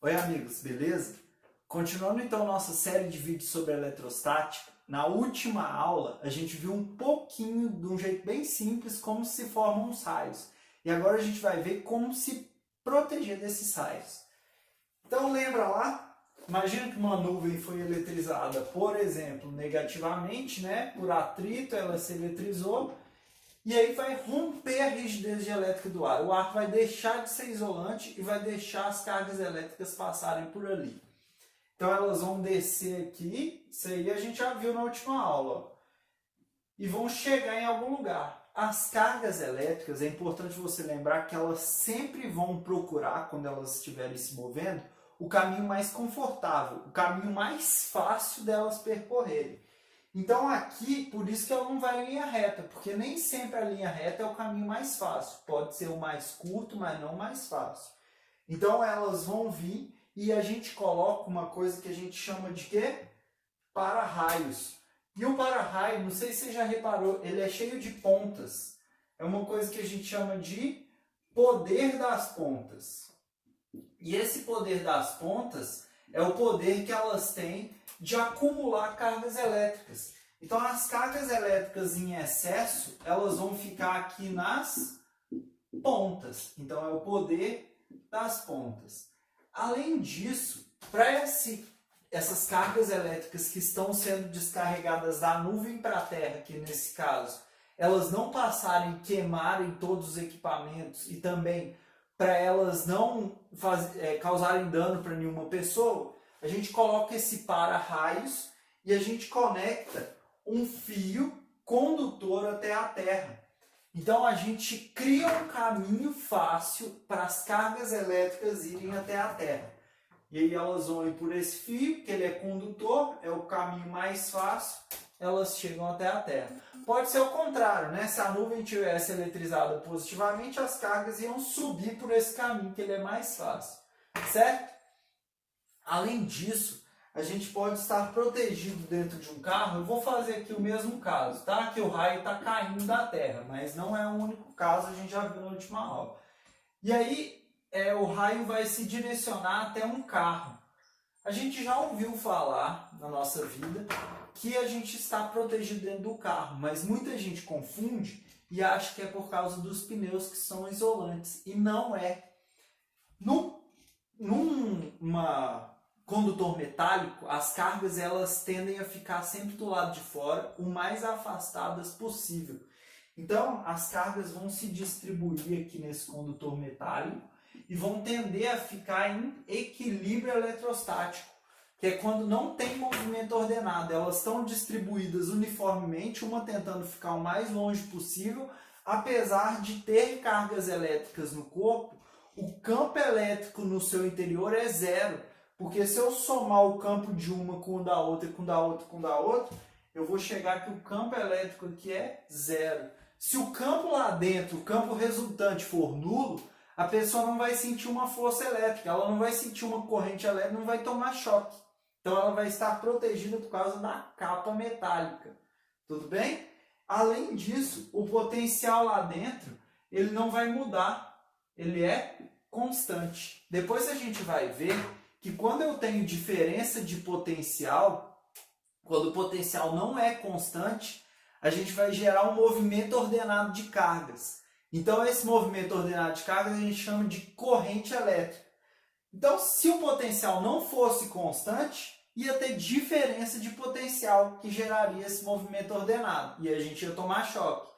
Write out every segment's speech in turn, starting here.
Oi amigos, beleza? Continuando então nossa série de vídeos sobre eletrostática, na última aula a gente viu um pouquinho, de um jeito bem simples, como se formam os raios. E agora a gente vai ver como se proteger desses raios. Então lembra lá? Imagina que uma nuvem foi eletrizada, por exemplo, negativamente, né? Por atrito, ela se eletrizou. E aí vai romper a rigidez elétrica do ar. O ar vai deixar de ser isolante e vai deixar as cargas elétricas passarem por ali. Então elas vão descer aqui, isso aí a gente já viu na última aula, ó, e vão chegar em algum lugar. As cargas elétricas, é importante você lembrar que elas sempre vão procurar, quando elas estiverem se movendo, o caminho mais confortável, o caminho mais fácil delas percorrerem. Então aqui, por isso que ela não vai em linha reta, porque nem sempre a linha reta é o caminho mais fácil. Pode ser o mais curto, mas não o mais fácil. Então elas vão vir e a gente coloca uma coisa que a gente chama de quê? Para-raios. E o para-raio, não sei se você já reparou, ele é cheio de pontas. É uma coisa que a gente chama de poder das pontas. E esse poder das pontas é o poder que elas têm de acumular cargas elétricas. Então as cargas elétricas em excesso, elas vão ficar aqui nas pontas. Então é o poder das pontas. Além disso, para essas cargas elétricas que estão sendo descarregadas da nuvem para a Terra, que nesse caso, elas não passarem, queimarem todos os equipamentos e também para elas não causarem dano para nenhuma pessoa, a gente coloca esse para-raios e a gente conecta um fio condutor até a Terra. Então a gente cria um caminho fácil para as cargas elétricas irem até a Terra. E aí elas vão ir por esse fio, que ele é condutor, é o caminho mais fácil, elas chegam até a Terra. Pode ser o contrário, né? Se a nuvem tivesse eletrizada positivamente, as cargas iam subir por esse caminho, que ele é mais fácil, certo? Além disso, a gente pode estar protegido dentro de um carro. Eu vou fazer aqui o mesmo caso, tá? Que o raio está caindo da Terra, mas não é o único caso, a gente já viu na última aula. E aí, o raio vai se direcionar até um carro. A gente já ouviu falar na nossa vida que a gente está protegido dentro do carro, mas muita gente confunde e acha que é por causa dos pneus que são isolantes, e não é. Numa condutor metálico, as cargas elas tendem a ficar sempre do lado de fora, o mais afastadas possível. Então, as cargas vão se distribuir aqui nesse condutor metálico e vão tender a ficar em equilíbrio eletrostático, que é quando não tem movimento ordenado. Elas estão distribuídas uniformemente, uma tentando ficar o mais longe possível, apesar de ter cargas elétricas no corpo. O campo elétrico no seu interior é zero, porque se eu somar o campo de uma com o da outra, e com o da outra, com o da outra, eu vou chegar que o campo elétrico aqui é zero. Se o campo lá dentro, o campo resultante for nulo, a pessoa não vai sentir uma força elétrica, ela não vai sentir uma corrente elétrica, não vai tomar choque. Então ela vai estar protegida por causa da capa metálica. Tudo bem? Além disso, o potencial lá dentro, ele não vai mudar. Ele é constante. Depois a gente vai ver que quando eu tenho diferença de potencial, quando o potencial não é constante, a gente vai gerar um movimento ordenado de cargas. Então esse movimento ordenado de cargas a gente chama de corrente elétrica. Então se o potencial não fosse constante, ia ter diferença de potencial que geraria esse movimento ordenado. E a gente ia tomar choque.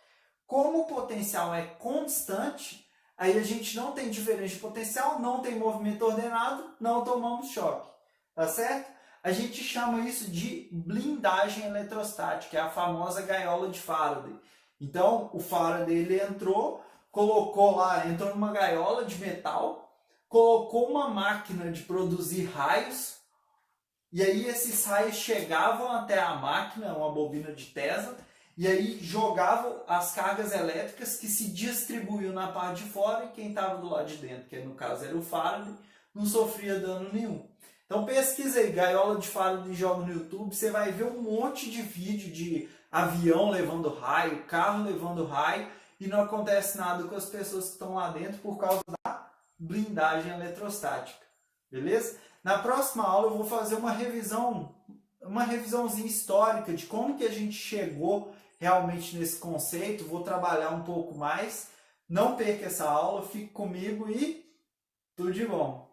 Como o potencial é constante, aí a gente não tem diferença de potencial, não tem movimento ordenado, não tomamos choque. Tá certo? A gente chama isso de blindagem eletrostática, é a famosa gaiola de Faraday. Então, o Faraday ele entrou numa gaiola de metal, colocou uma máquina de produzir raios, e aí esses raios chegavam até a máquina, uma bobina de Tesla, e aí jogavam as cargas elétricas que se distribuíam na parte de fora, e quem estava do lado de dentro, que no caso era o Faraday, não sofria dano nenhum. Então pesquisa aí, gaiola de Faraday e joga no YouTube, você vai ver um monte de vídeo de avião levando raio, carro levando raio, e não acontece nada com as pessoas que estão lá dentro por causa da blindagem eletrostática. beleza? Na próxima aula eu vou fazer uma revisãozinha histórica de como que a gente chegou realmente nesse conceito, vou trabalhar um pouco mais. Não perca essa aula, fique comigo e tudo de bom!